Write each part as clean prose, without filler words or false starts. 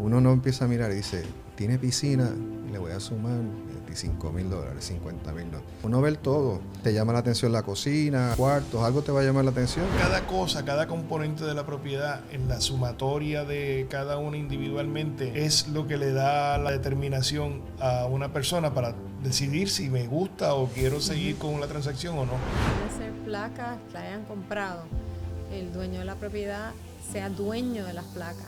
uno no empieza a mirar y dice, ¿tiene piscina? Le voy a sumar $25,000, $50,000. Uno ve el todo. Te llama la atención la cocina, cuartos, algo te va a llamar la atención. Cada cosa, cada componente de la propiedad, en la sumatoria de cada una individualmente, es lo que le da la determinación a una persona para decidir si me gusta o quiero seguir con la transacción o no. Puede ser placas que hayan comprado. El dueño de la propiedad sea dueño de las placas.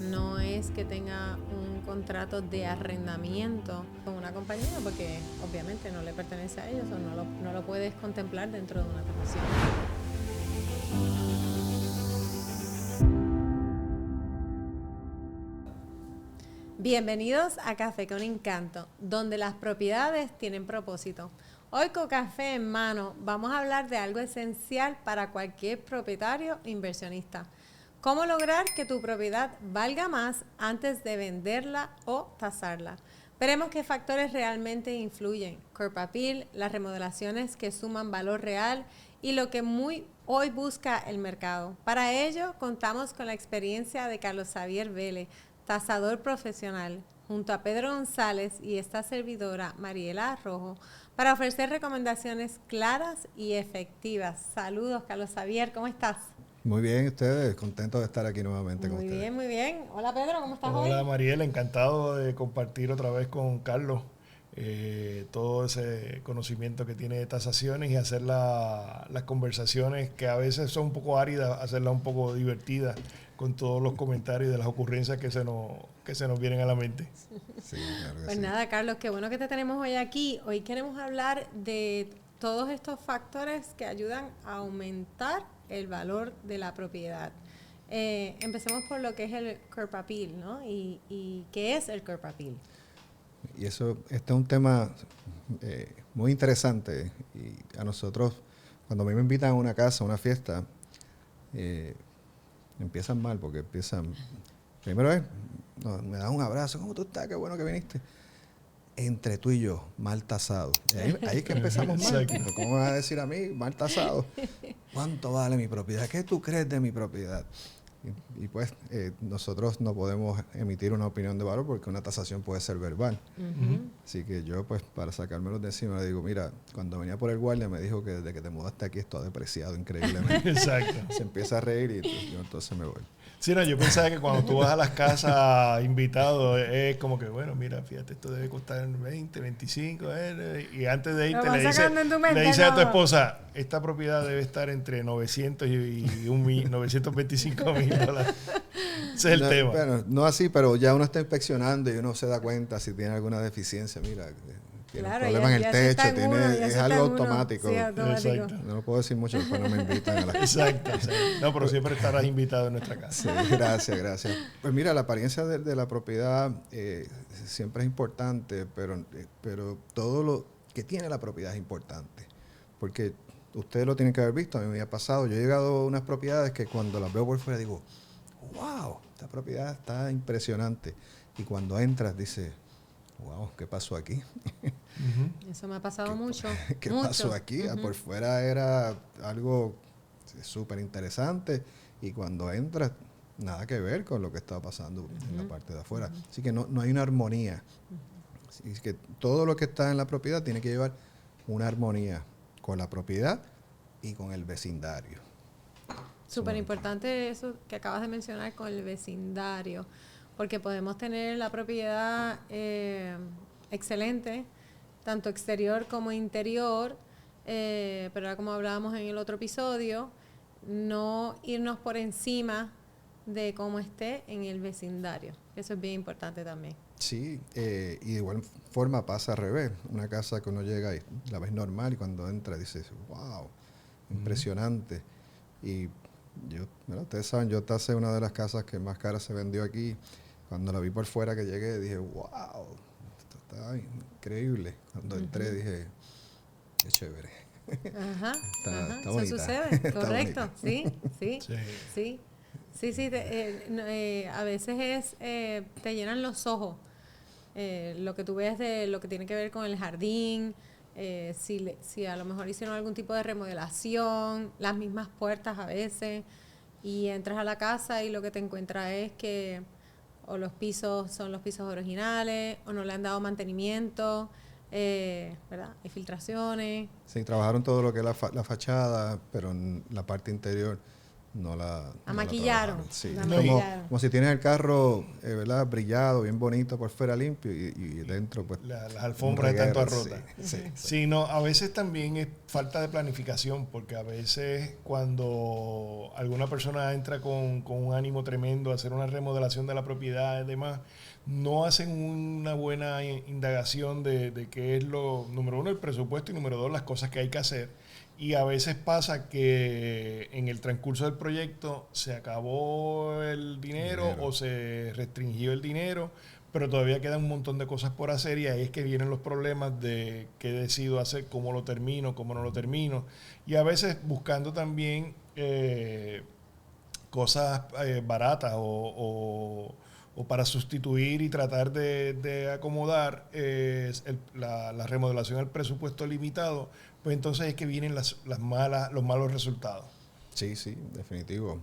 No es que tenga un contrato de arrendamiento con una compañía, porque obviamente no le pertenece a ellos o no lo puedes contemplar dentro de una transacción. Bienvenidos a Café con Encanto, donde las propiedades tienen propósito. Hoy con café en mano vamos a hablar de algo esencial para cualquier propietario e inversionista. ¿Cómo lograr que tu propiedad valga más antes de venderla o tasarla? Veremos qué factores realmente influyen. Curb Appeal, las remodelaciones que suman valor real y lo que hoy busca el mercado. Para ello, contamos con la experiencia de Carlos Xavier Vélez, tasador profesional, junto a Pedro González y esta servidora, Mariela Arrojo, para ofrecer recomendaciones claras y efectivas. Saludos, Carlos Xavier, ¿cómo estás? Muy bien, ustedes, contentos de estar aquí nuevamente con ustedes. Muy bien, muy bien. Hola Pedro, ¿cómo estás hoy? Hola Mariela, encantado de compartir otra vez con Carlos todo ese conocimiento que tiene de tasaciones y hacer las conversaciones que a veces son un poco áridas, hacerlas un poco divertidas con todos los comentarios de las ocurrencias que se nos vienen a la mente. Sí, claro que Pues sí. nada, Carlos, qué bueno que te tenemos hoy aquí. Hoy queremos hablar de todos estos factores que ayudan a aumentar el valor de la propiedad. Empecemos por lo que es el Curb Appeal, ¿no? ¿Y qué es el Curb Appeal? Y este es un tema muy interesante. Y a nosotros, cuando a mí me invitan a una casa, a una fiesta, empiezan mal, porque primero me dan un abrazo, ¿cómo tú estás? Qué bueno que viniste. Entre tú y yo, mal tasado. Ahí es que empezamos mal. Exacto. ¿Cómo me vas a decir a mí, mal tasado? ¿Cuánto vale mi propiedad? ¿Qué tú crees de mi propiedad? Y pues nosotros no podemos emitir una opinión de valor porque una tasación puede ser verbal. Así que yo, pues, para sacármelo de encima, le digo, mira, cuando venía por el guardia me dijo que desde que te mudaste aquí esto ha depreciado increíblemente. Exacto. Se empieza a reír y pues, yo entonces me voy. Sí, no, yo pensaba que cuando tú vas a las casas invitado es como que, bueno, mira, fíjate, esto debe costar 20, 25, y antes de irte le dices a tu esposa, esta propiedad debe estar entre 900 y $925,000. Ese es el tema. Bueno, no así, pero ya uno está inspeccionando y uno se da cuenta si tiene alguna deficiencia. Mira, tiene un problema en el techo, es algo automático. Sí, automático. Exacto. No puedo decir mucho, después no me invitan a la casa. Exacto. No, pero siempre estarás invitado en nuestra casa. Sí, gracias. Pues mira, la apariencia de la propiedad siempre es importante, pero todo lo que tiene la propiedad es importante. Porque ustedes lo tienen que haber visto, a mí me ha pasado. Yo he llegado a unas propiedades que cuando las veo por fuera digo, wow, esta propiedad está impresionante. Y cuando entras dices, wow, ¿qué pasó aquí? Eso me ha pasado mucho. ¿Qué pasó aquí? Por fuera era algo súper interesante y cuando entras, nada que ver con lo que estaba pasando en la parte de afuera. Así que no hay una armonía. Así que todo lo que está en la propiedad tiene que llevar una armonía con la propiedad y con el vecindario. Súper importante eso que acabas de mencionar con el vecindario, porque podemos tener la propiedad excelente, tanto exterior como interior, pero como hablábamos en el otro episodio, no irnos por encima de cómo esté en el vecindario. Eso es bien importante también. Sí, y de igual forma pasa al revés. Una casa que uno llega y la ves normal y cuando entra dices, wow, impresionante. Y bueno, ustedes saben, yo tasé una de las casas que más cara se vendió aquí. Cuando la vi por fuera que llegué dije, wow, esto está increíble. Cuando entré dije, qué chévere. Ajá, Está eso bonita. sucede, Está correcto, bonita. sí. A veces te llenan los ojos lo que tú ves de lo que tiene que ver con el jardín, si a lo mejor hicieron algún tipo de remodelación, las mismas puertas a veces, y entras a la casa y lo que te encuentras es que o los pisos son los pisos originales, o no le han dado mantenimiento, ¿verdad? Hay filtraciones. Sí, trabajaron todo lo que es la fachada, pero en la parte interior no la Maquillaron. trabajaron. Sí, La es maquillaron. como si tienes el carro, ¿verdad? Brillado, bien bonito por fuera, limpio, y dentro, pues... Las alfombras están todas rotas. Sí. Sí, no, a veces también es falta de planificación, porque a veces cuando alguna persona entra con un ánimo tremendo a hacer una remodelación de la propiedad y demás, no hacen una buena indagación de qué es lo, número uno, el presupuesto, y número dos, las cosas que hay que hacer. Y a veces pasa que en el transcurso del proyecto se acabó el dinero o se restringió el dinero, pero todavía quedan un montón de cosas por hacer, y ahí es que vienen los problemas de qué decido hacer, cómo lo termino, cómo no lo termino. Y a veces buscando también cosas baratas o para sustituir y tratar de acomodar la remodelación al presupuesto limitado, pues entonces es que vienen los malos resultados. Sí, definitivo.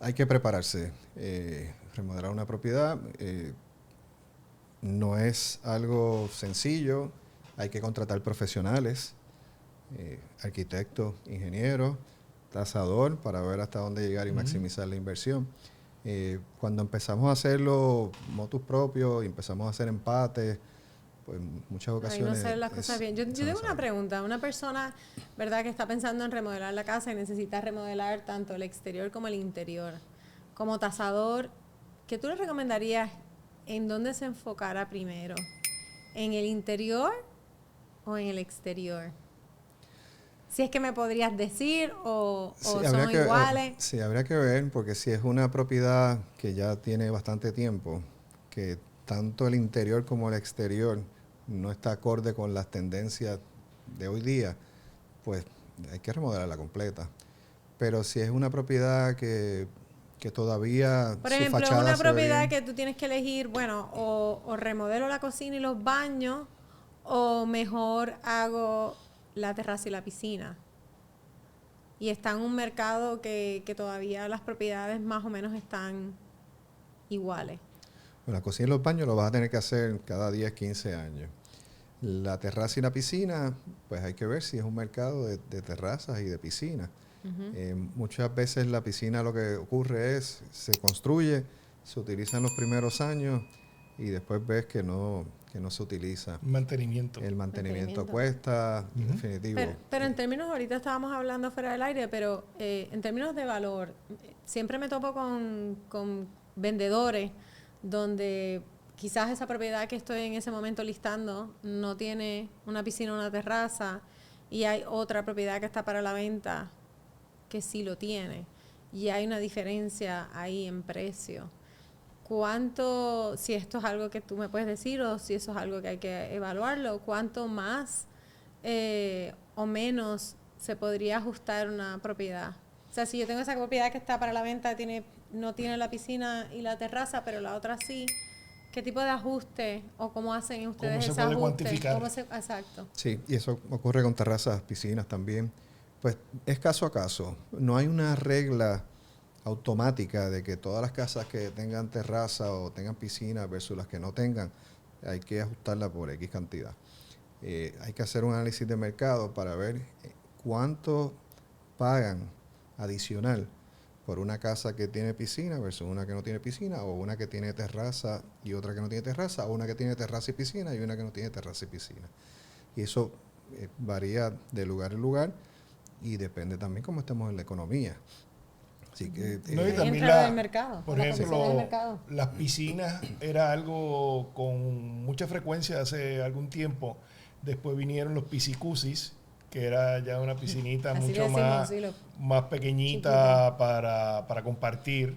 Hay que prepararse. Remodelar una propiedad no es algo sencillo. Hay que contratar profesionales, arquitectos, ingenieros, tasador, para ver hasta dónde llegar y maximizar la inversión. Cuando empezamos a hacerlo motus propios y empezamos a hacer empates, pues en muchas ocasiones... Ahí no salen las cosas bien. Yo tengo una pregunta. Una persona, ¿verdad?, que está pensando en remodelar la casa y necesita remodelar tanto el exterior como el interior. Como tasador, ¿qué tú le recomendarías en dónde se enfocara primero? ¿En el interior o en el exterior? Si es que me podrías decir o sí, son iguales. Sí, habría que ver, porque si es una propiedad que ya tiene bastante tiempo, que tanto el interior como el exterior no está acorde con las tendencias de hoy día, pues hay que remodelarla completa. Pero si es una propiedad que todavía por ejemplo, una propiedad que tú tienes que elegir, bueno, o remodelo la cocina y los baños, o mejor hago la terraza y la piscina. Y está en un mercado que todavía las propiedades más o menos están iguales. Bueno, la cocina y los baños lo vas a tener que hacer cada 10, 15 años. La terraza y la piscina, pues hay que ver si es un mercado de terrazas y de piscinas. Muchas veces la piscina lo que ocurre es, se construye, se utiliza en los primeros años y después ves que no se utiliza. El mantenimiento cuesta, definitivo. Pero en términos, ahorita estábamos hablando fuera del aire, pero en términos de valor, siempre me topo con vendedores donde quizás esa propiedad que estoy en ese momento listando no tiene una piscina o una terraza, y hay otra propiedad que está para la venta que sí lo tiene, y hay una diferencia ahí en precio. ¿Cuánto, si esto es algo que tú me puedes decir o si eso es algo que hay que evaluarlo, cuánto más o menos se podría ajustar una propiedad? O sea, si yo tengo esa propiedad que está para la venta, no tiene la piscina y la terraza, pero la otra sí, ¿qué tipo de ajuste o cómo hacen ustedes ese ajuste? ¿Cómo se puede cuantificar? Exacto. Sí, y eso ocurre con terrazas, piscinas también. Pues es caso a caso. No hay una regla automática de que todas las casas que tengan terraza o tengan piscina versus las que no tengan, hay que ajustarla por X cantidad. Hay que hacer un análisis de mercado para ver cuánto pagan adicional por una casa que tiene piscina versus una que no tiene piscina, o una que tiene terraza y otra que no tiene terraza, o una que tiene terraza y piscina y una que no tiene terraza y piscina. Y eso varía de lugar en lugar y depende también cómo estemos en la economía. Así que, no, y también del mercado, por ejemplo, las piscinas era algo con mucha frecuencia hace algún tiempo. Después vinieron los piscicusis, que era ya una piscinita así mucho más pequeñita para compartir.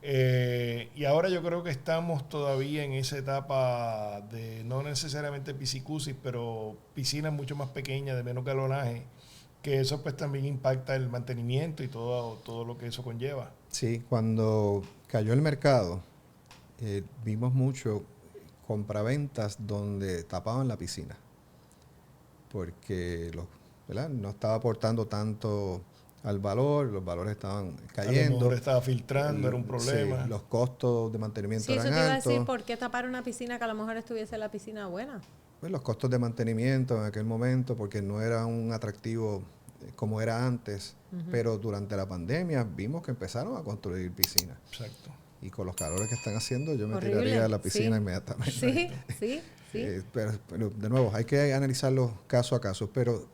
Y ahora yo creo que estamos todavía en esa etapa de no necesariamente piscicusis, pero piscinas mucho más pequeñas, de menos galonaje, que eso pues también impacta el mantenimiento y todo lo que eso conlleva. Sí, cuando cayó el mercado, vimos mucho compraventas donde tapaban la piscina, porque ¿verdad? No estaba aportando tanto al valor, los valores estaban A lo cayendo. mejor estaba filtrando, era un problema. Sí, los costos de mantenimiento Sí, eso eran te iba a altos. decir, ¿por qué tapar una piscina que a lo mejor estuviese la piscina buena? Pues los costos de mantenimiento en aquel momento, porque no era un atractivo como era antes, pero durante la pandemia vimos que empezaron a construir piscinas. Exacto. Y con los calores que están haciendo, yo me Horrible, tiraría a la piscina sí. inmediatamente. Sí. Pero, de nuevo, hay que analizarlo caso a caso, pero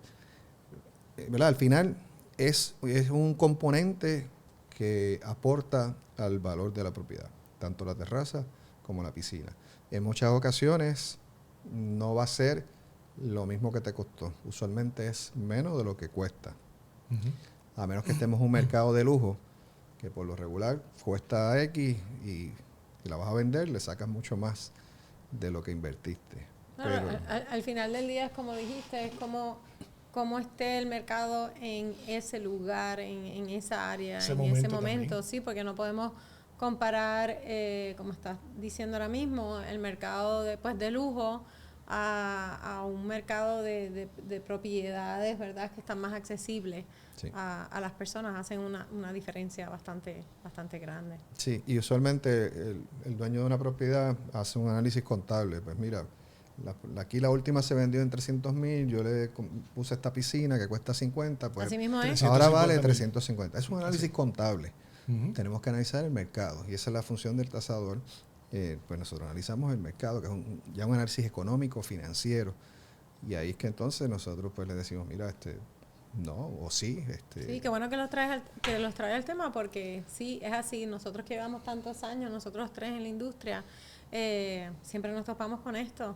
¿verdad? Al final es un componente que aporta al valor de la propiedad, tanto la terraza como la piscina. En muchas ocasiones no va a ser lo mismo que te costó. Usualmente es menos de lo que cuesta. A menos que estemos en un mercado de lujo, que por lo regular cuesta X y la vas a vender, le sacas mucho más de lo que invertiste. Pero al final del día es como dijiste, es como esté el mercado en ese lugar, en esa área, en ese momento, sí, porque no podemos comparar, como estás diciendo ahora mismo, el mercado de lujo a un mercado de propiedades, ¿verdad?, que están más accesibles. Sí. A las personas, hacen una diferencia bastante grande. Sí, y usualmente el dueño de una propiedad hace un análisis contable. Pues mira, aquí la última se vendió en 300,000, yo le puse esta piscina que cuesta 50, pues así mismo es. Ahora vale 350. Es un análisis contable. Tenemos que analizar el mercado y esa es la función del tasador. Pues nosotros analizamos el mercado, que es ya un análisis económico, financiero, y ahí es que entonces nosotros pues le decimos, mira, no, o sí. Sí, qué bueno que los trae al tema, porque sí, es así. Nosotros que llevamos tantos años, nosotros tres en la industria, siempre nos topamos con esto.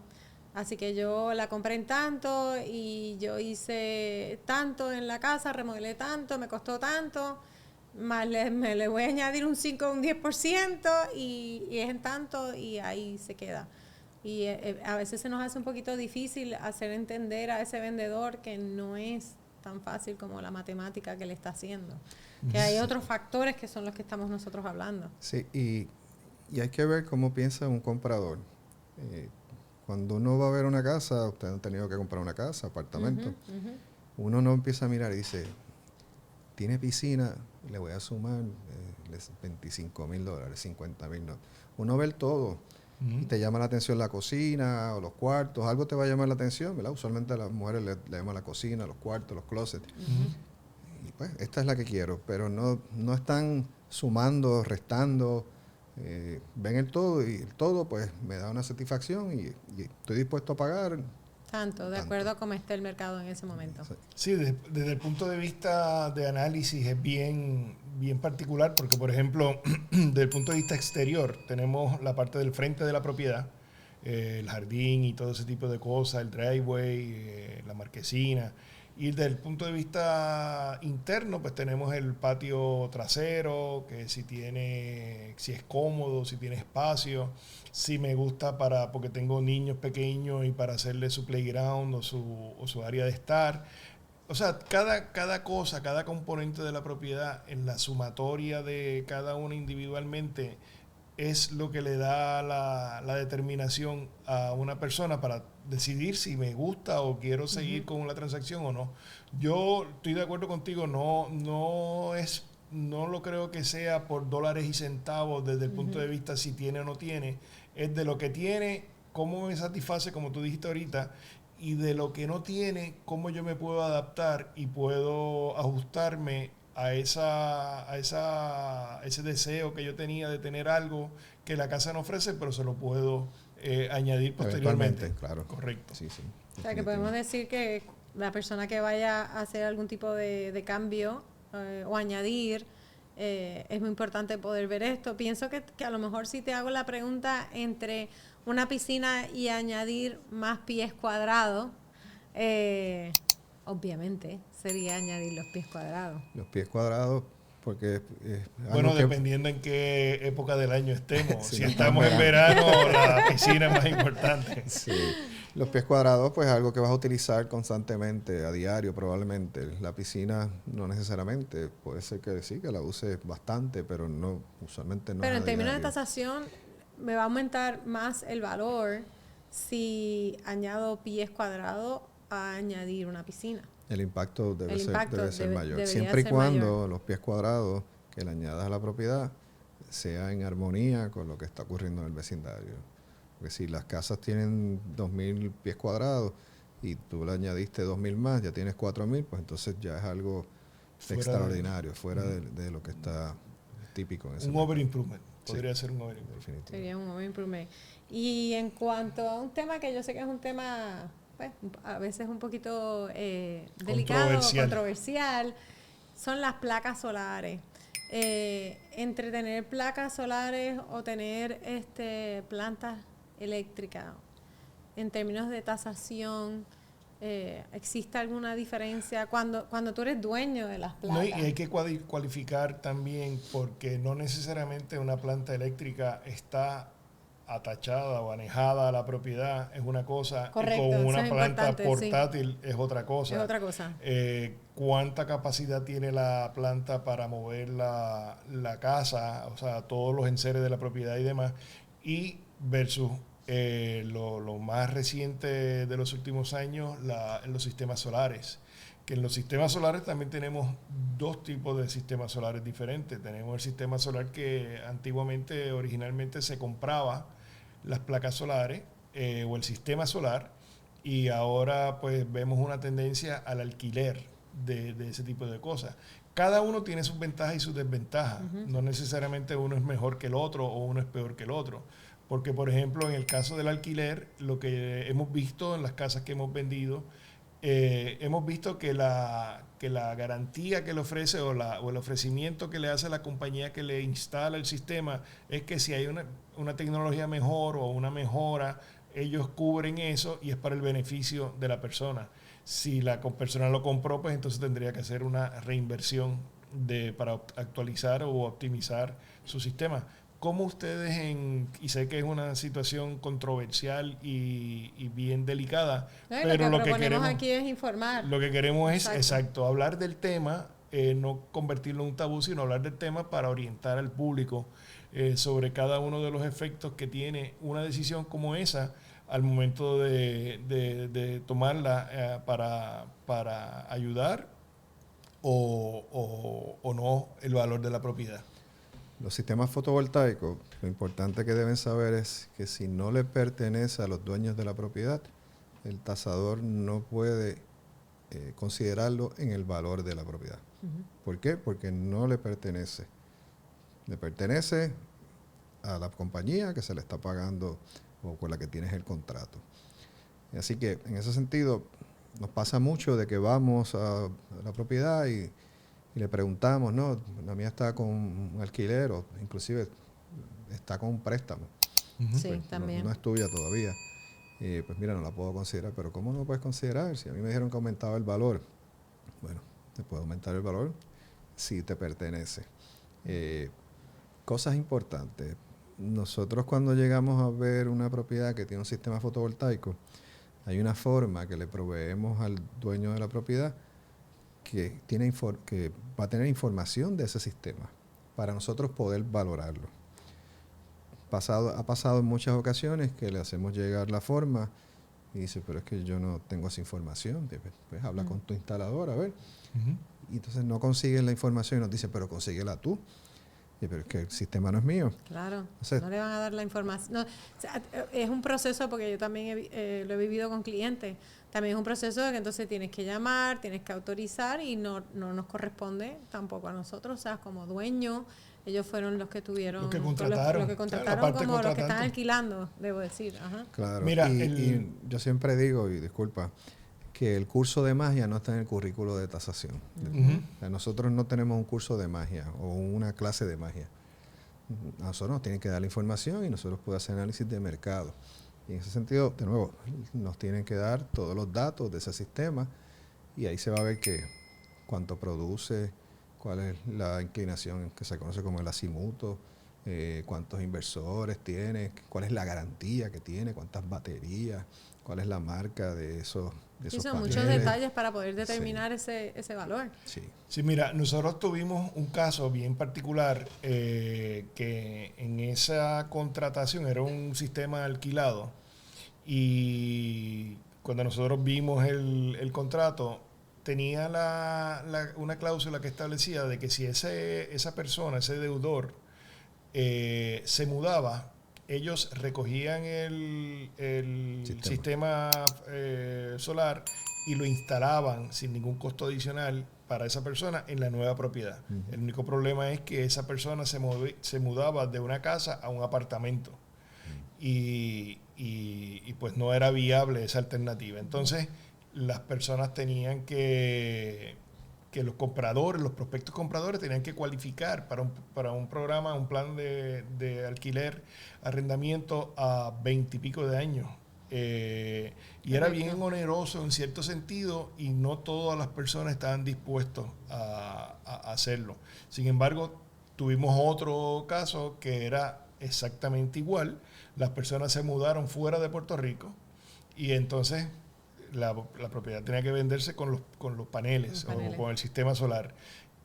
Así que yo la compré en tanto y yo hice tanto en la casa, remodelé tanto, me costó tanto, más me le voy a añadir un 5 o un 10% y es en tanto y ahí se queda. Y a veces se nos hace un poquito difícil hacer entender a ese vendedor que no es tan fácil como la matemática que le está haciendo. Que hay otros factores que son los que estamos nosotros hablando. Sí, y hay que ver cómo piensa un comprador. Cuando uno va a ver una casa, ustedes han tenido que comprar una casa, apartamento, uno no empieza a mirar y dice, tiene piscina, le voy a sumar $25,000, $50,000. Uno ve el todo. Y te llama la atención la cocina o los cuartos, algo te va a llamar la atención, ¿verdad? Usualmente a las mujeres le llaman la cocina, los cuartos, los closets. Y pues esta es la que quiero, pero no están sumando, restando, ven el todo y el todo pues me da una satisfacción y estoy dispuesto a pagar. Tanto, de acuerdo a cómo esté el mercado en ese momento. Sí, desde el punto de vista de análisis es bien particular porque, por ejemplo, desde el punto de vista exterior tenemos la parte del frente de la propiedad, el jardín y todo ese tipo de cosas, el driveway, la marquesina. Y desde el punto de vista interno, pues tenemos el patio trasero, que si es cómodo, si tiene espacio, si me gusta porque tengo niños pequeños y para hacerle su playground o su área de estar. O sea, cada cosa, cada componente de la propiedad, en la sumatoria de cada uno individualmente, es lo que le da la determinación a una persona para decidir si me gusta o quiero seguir con la transacción o no. Yo estoy de acuerdo contigo, no lo creo que sea por dólares y centavos desde el punto de vista si tiene o no tiene, es de lo que tiene, cómo me satisface, como tú dijiste ahorita, y de lo que no tiene, cómo yo me puedo adaptar y puedo ajustarme a ese deseo que yo tenía de tener algo que la casa no ofrece, pero se lo puedo añadir posteriormente. Claro. Correcto. Sí. O sea, que podemos decir que la persona que vaya a hacer algún tipo de cambio o añadir, es muy importante poder ver esto. Pienso que a lo mejor si te hago la pregunta entre una piscina y añadir más pies cuadrados, obviamente sería añadir los pies cuadrados. Los pies cuadrados, porque... bueno, dependiendo en qué época del año estemos. Si estamos en verano, la piscina es más importante. Sí. Los pies cuadrados, pues es algo que vas a utilizar constantemente, a diario probablemente. La piscina no necesariamente. Puede ser que sí, que la uses bastante, pero usualmente no. Pero en términos de tasación, me va a aumentar más el valor si añado pies cuadrados a añadir una piscina. El impacto debe ser mayor. debería Siempre y ser cuando mayor. los pies cuadrados que le añadas a la propiedad sea en armonía con lo que está ocurriendo en el vecindario. Porque si las casas tienen 2.000 pies cuadrados y tú le añadiste 2.000 más, ya tienes 4.000, pues entonces ya es algo extraordinario, fuera de lo que está típico en ese Un mercado. over improvement. Sí. Podría ser un over improvement. Definitivo. Sería un home improvement. Y en cuanto a un tema que yo sé que es un tema, pues, a veces un poquito delicado, controversial, son las placas solares. Entre tener placas solares o tener plantas eléctricas, en términos de tasación, ¿existe alguna diferencia cuando tú eres dueño de las placas? No, y hay que cualificar también, porque no necesariamente una planta eléctrica está atachada o anejada a la propiedad, es una cosa. Correcto, y con una eso es planta importante, portátil es otra cosa. Es otra cosa. ¿Cuánta capacidad tiene la planta para mover la casa, o sea, todos los enseres de la propiedad y demás? Y versus lo más reciente de los últimos años, los sistemas solares. Que en los sistemas solares también tenemos dos tipos de sistemas solares diferentes. Tenemos el sistema solar que antiguamente, originalmente se compraba las placas solares o el sistema solar, y ahora pues vemos una tendencia al alquiler de ese tipo de cosas. Cada uno tiene sus ventajas y sus desventajas. No necesariamente uno es mejor que el otro o uno es peor que el otro. Porque, por ejemplo, en el caso del alquiler, lo que hemos visto en las casas que hemos vendido, hemos visto que la garantía que le ofrece o el ofrecimiento que le hace la compañía que le instala el sistema es que si hay una tecnología mejor o una mejora, ellos cubren eso y es para el beneficio de la persona. Si la persona lo compró, pues entonces tendría que hacer una reinversión para actualizar o optimizar su sistema. ¿Cómo ustedes, y sé que es una situación controversial y bien delicada, pero lo que queremos aquí es informar. Lo que queremos es, exacto, hablar del tema, no convertirlo en un tabú, sino hablar del tema para orientar al público sobre cada uno de los efectos que tiene una decisión como esa al momento de tomarla para ayudar o no el valor de la propiedad. Los sistemas fotovoltaicos, lo importante que deben saber es que si no le pertenece a los dueños de la propiedad, el tasador no puede considerarlo en el valor de la propiedad. ¿Por qué? Porque no le pertenece. Le pertenece a la compañía que se le está pagando o con la que tienes el contrato. Así que en ese sentido nos pasa mucho de que vamos a la propiedad y le preguntamos, no, la mía está con un alquiler o inclusive está con un préstamo. Sí, pues también. No es tuya todavía. Pues mira, no la puedo considerar, pero ¿cómo no puedes considerar? Si a mí me dijeron que aumentaba el valor. Bueno, te puede aumentar el valor si te pertenece. Cosas importantes. Nosotros cuando llegamos a ver una propiedad que tiene un sistema fotovoltaico, hay una forma que le proveemos al dueño de la propiedad que va a tener información de ese sistema para nosotros poder valorarlo. Ha pasado en muchas ocasiones que le hacemos llegar la forma y dice, pero es que yo no tengo esa información. Pues habla con tu instalador, a ver. Y entonces no consiguen la información y nos dice, pero consíguela tú. Pero es que el sistema no es mío. Claro, Entonces, no le van a dar la información. No, o sea, es un proceso, porque yo también lo he vivido con clientes. También es un proceso de que entonces tienes que llamar, tienes que autorizar y no nos corresponde tampoco a nosotros, o sea, como dueño. Ellos fueron los que tuvieron, los que contrataron, los que contrataron como los que están alquilando, debo decir. Ajá. Claro, mira, y yo siempre digo, y disculpa, que el curso de magia no está en el currículo de tasación. O sea, nosotros no tenemos un curso de magia o una clase de magia. A nosotros nos tienen que dar la información y nosotros podemos hacer análisis de mercado. Y en ese sentido, de nuevo, nos tienen que dar todos los datos de ese sistema y ahí se va a ver cuánto produce, cuál es la inclinación que se conoce como el azimuto, cuántos inversores tiene, cuál es la garantía que tiene, cuántas baterías, cuál es la marca de esos son muchos detalles para poder determinar ese valor. Sí, mira, nosotros tuvimos un caso bien particular que en esa contratación era un sistema alquilado y cuando nosotros vimos el contrato, tenía una cláusula que establecía de que si esa persona, ese deudor, se mudaba, ellos recogían el sistema solar y lo instalaban sin ningún costo adicional para esa persona en la nueva propiedad. El único problema es que esa persona se mudaba de una casa a un apartamento y pues no era viable esa alternativa. Entonces las personas tenían que los compradores, los prospectos compradores tenían que cualificar para un programa, un plan de alquiler, arrendamiento a 20 y pico de años. Y era bien oneroso en cierto sentido y no todas las personas estaban dispuestos a hacerlo. Sin embargo, tuvimos otro caso que era exactamente igual. Las personas se mudaron fuera de Puerto Rico y entonces la propiedad tenía que venderse con los paneles o con el sistema solar.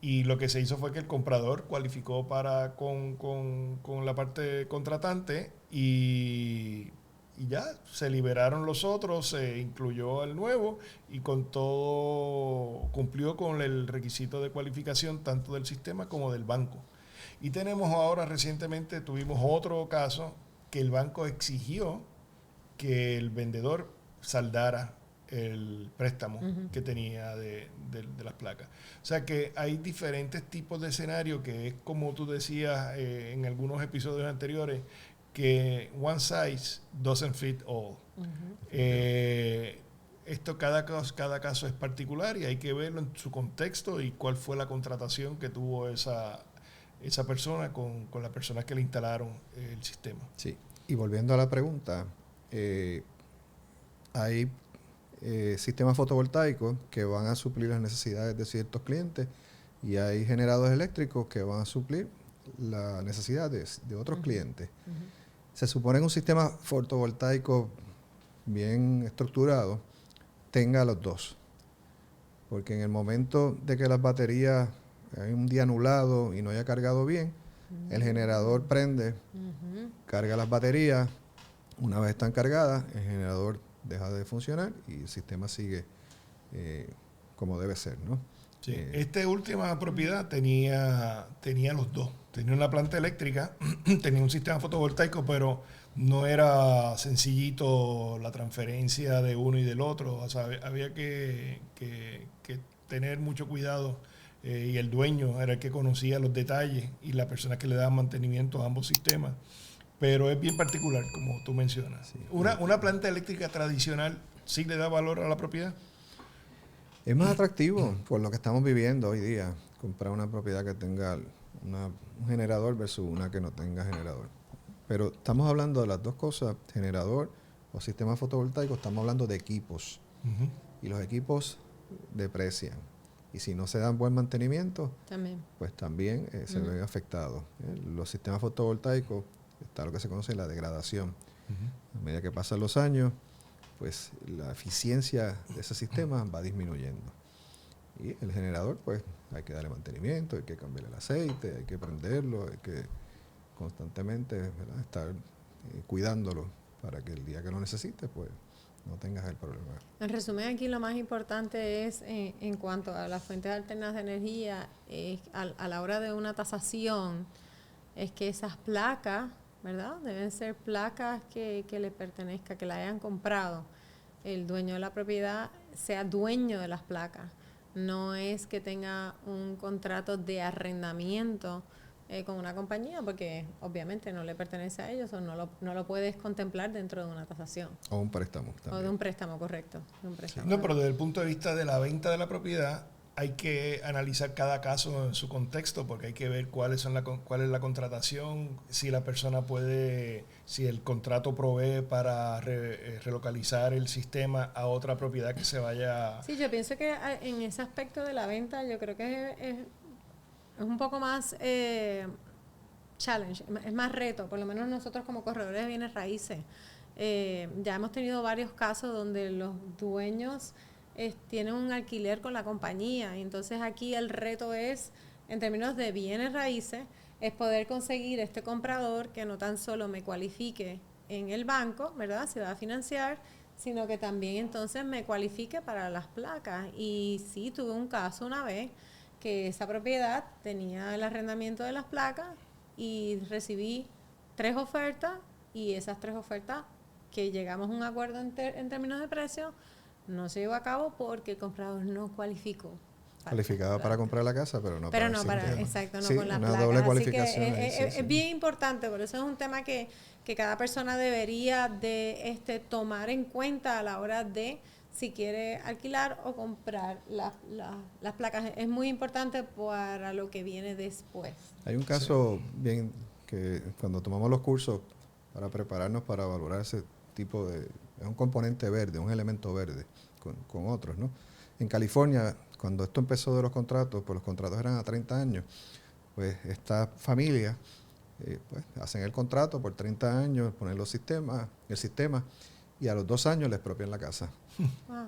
Y lo que se hizo fue que el comprador cualificó con la parte contratante y ya se liberaron los otros, se incluyó el nuevo y con todo cumplió con el requisito de cualificación tanto del sistema como del banco. Y tenemos ahora, recientemente tuvimos otro caso que el banco exigió que el vendedor saldara el préstamo que tenía de las placas. O sea que hay diferentes tipos de escenarios que es como tú decías en algunos episodios anteriores, que one size doesn't fit all. Esto cada caso es particular y hay que verlo en su contexto y cuál fue la contratación que tuvo esa persona con las personas que le instalaron el sistema. Sí, y volviendo a la pregunta, hay sistemas fotovoltaicos que van a suplir las necesidades de ciertos clientes y hay generadores eléctricos que van a suplir las necesidades de otros clientes. Se supone que un sistema fotovoltaico bien estructurado tenga los dos, porque en el momento de que las baterías hay un día nublado y no haya cargado bien, el generador prende, carga las baterías, una vez están cargadas, el generador deja de funcionar y el sistema sigue como debe ser, ¿no? Sí. Esta última propiedad tenía los dos. Tenía una planta eléctrica, tenía un sistema fotovoltaico, pero no era sencillito la transferencia de uno y del otro. O sea, había que tener mucho cuidado y el dueño era el que conocía los detalles y la persona que le daba mantenimiento a ambos sistemas. Pero es bien particular, como tú mencionas. Sí. ¿Una planta eléctrica tradicional sí le da valor a la propiedad? Es más atractivo por lo que estamos viviendo hoy día, comprar una propiedad que tenga un generador versus una que no tenga generador. Pero estamos hablando de las dos cosas, generador o sistema fotovoltaico, estamos hablando de equipos. Y los equipos deprecian. Y si no se dan buen mantenimiento, pues también se ven afectados. Los sistemas fotovoltaicos, está lo que se conoce la degradación. A medida que pasan los años, pues la eficiencia de ese sistema va disminuyendo. Y el generador, pues hay que darle mantenimiento, hay que cambiarle el aceite, hay que prenderlo, hay que constantemente, ¿verdad?, estar cuidándolo para que el día que lo necesites, pues no tengas el problema. En resumen, aquí lo más importante es, en cuanto a las fuentes alternas de energía, a la hora de una tasación, es que esas placas, ¿verdad?, deben ser placas que le pertenezcan, que la hayan comprado. El dueño de la propiedad sea dueño de las placas. No es que tenga un contrato de arrendamiento con una compañía, porque obviamente no le pertenece a ellos o no lo puedes contemplar dentro de una tasación. O un préstamo también. O de un préstamo, correcto. De un préstamo. Sí. No, pero desde el punto de vista de la venta de la propiedad, hay que analizar cada caso en su contexto, porque hay que ver cuál es la contratación, si la persona puede, si el contrato provee para relocalizar el sistema a otra propiedad que se vaya. Sí, yo pienso que en ese aspecto de la venta, yo creo que es un poco más challenge, es más reto, por lo menos nosotros como corredores de bienes raíces. Ya hemos tenido varios casos donde los dueños tienen un alquiler con la compañía, y entonces aquí el reto es, en términos de bienes raíces, es poder conseguir este comprador que no tan solo me cualifique en el banco, ¿verdad?, si va a financiar, sino que también entonces me cualifique para las placas. Y sí, tuve un caso una vez que esa propiedad tenía el arrendamiento de las placas y recibí 3 ofertas, y esas 3 ofertas que llegamos a un acuerdo en términos de precio no se llevó a cabo porque el comprador no cualificó. Calificaba para comprar la casa, pero no pero para no el para, sistema. exacto, no Sí, con las una placas. doble Así cualificación que ahí, sí, sí. es bien importante, por eso es un tema que cada persona debería de tomar en cuenta a la hora de si quiere alquilar o comprar las placas. Es muy importante para lo que viene después. Hay un caso bien que cuando tomamos los cursos para prepararnos para valorar ese tipo de... Es un componente verde, un elemento verde con otros, ¿no? En California, cuando esto empezó de los contratos, pues los contratos eran a 30 años, pues esta familia pues hacen el contrato por 30 años, ponen el sistema, y a los 2 años les expropian la casa. Wow.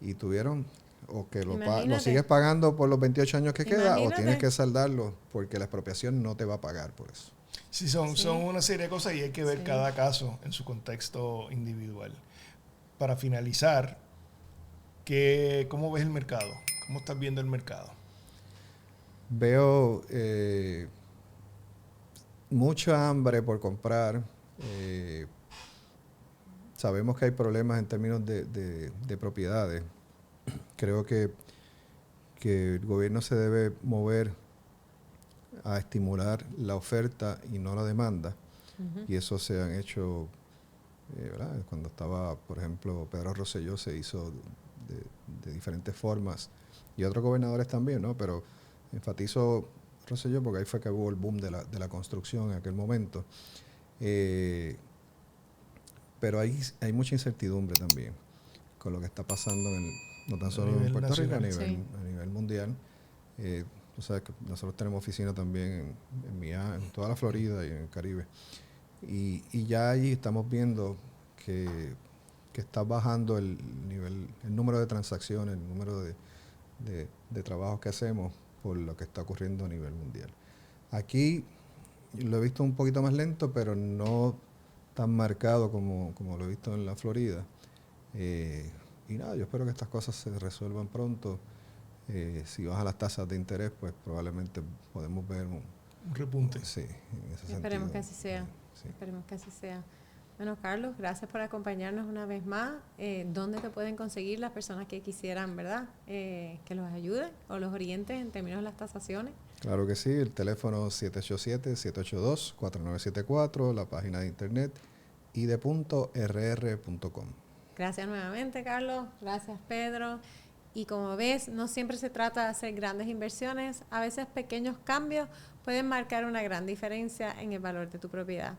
Y tuvieron, o que lo Imagínate. sigues pagando por los 28 años que queda, o Imagínate. tienes que saldarlo porque la expropiación no te va a pagar por eso. Sí, son una serie de cosas y hay que ver Sí. cada caso en su contexto individual. Para finalizar, ¿cómo ves el mercado? ¿Cómo estás viendo el mercado? Veo mucha hambre por comprar. Sabemos que hay problemas en términos de propiedades. Creo que el gobierno se debe mover a estimular la oferta y no la demanda. Uh-huh. Y eso se han hecho, ¿verdad? Cuando estaba, por ejemplo, Pedro Rosselló se hizo de diferentes formas, y otros gobernadores también, ¿no? Pero enfatizo Rosselló porque ahí fue que hubo el boom de la construcción en aquel momento. Pero hay mucha incertidumbre también con lo que está pasando no tan solo en Puerto Rico, a nivel mundial. Tú sabes que nosotros tenemos oficina también en Miami, en toda la Florida y en el Caribe. Y ya allí estamos viendo que está bajando el número de transacciones, el número de trabajos que hacemos por lo que está ocurriendo a nivel mundial. Aquí lo he visto un poquito más lento, pero no tan marcado como lo he visto en la Florida. Y nada, yo espero que estas cosas se resuelvan pronto. Si bajan las tasas de interés, pues probablemente podemos ver un repunte. Sí, en ese Esperemos sentido. que así sea. Sí. Esperemos que así sea. Bueno, Carlos, gracias por acompañarnos una vez más. ¿Dónde te pueden conseguir las personas que quisieran, verdad, que los ayude o los oriente en términos de las tasaciones? Claro que sí, el teléfono 787-782-4974, la página de internet ide.rr.com. Gracias nuevamente, Carlos. Gracias, Pedro. Y como ves, no siempre se trata de hacer grandes inversiones. A veces pequeños cambios pueden marcar una gran diferencia en el valor de tu propiedad.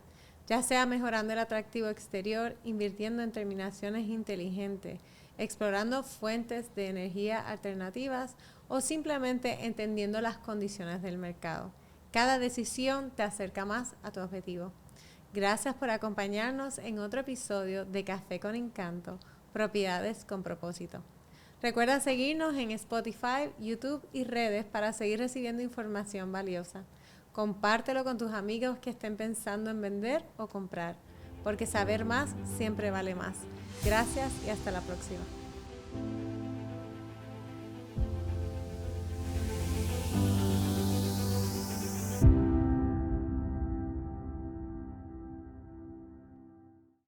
Ya sea mejorando el atractivo exterior, invirtiendo en terminaciones inteligentes, explorando fuentes de energía alternativas o simplemente entendiendo las condiciones del mercado. Cada decisión te acerca más a tu objetivo. Gracias por acompañarnos en otro episodio de Café con Encanto, Propiedades con Propósito. Recuerda seguirnos en Spotify, YouTube y redes para seguir recibiendo información valiosa. Compártelo con tus amigos que estén pensando en vender o comprar, porque saber más siempre vale más. Gracias y hasta la próxima.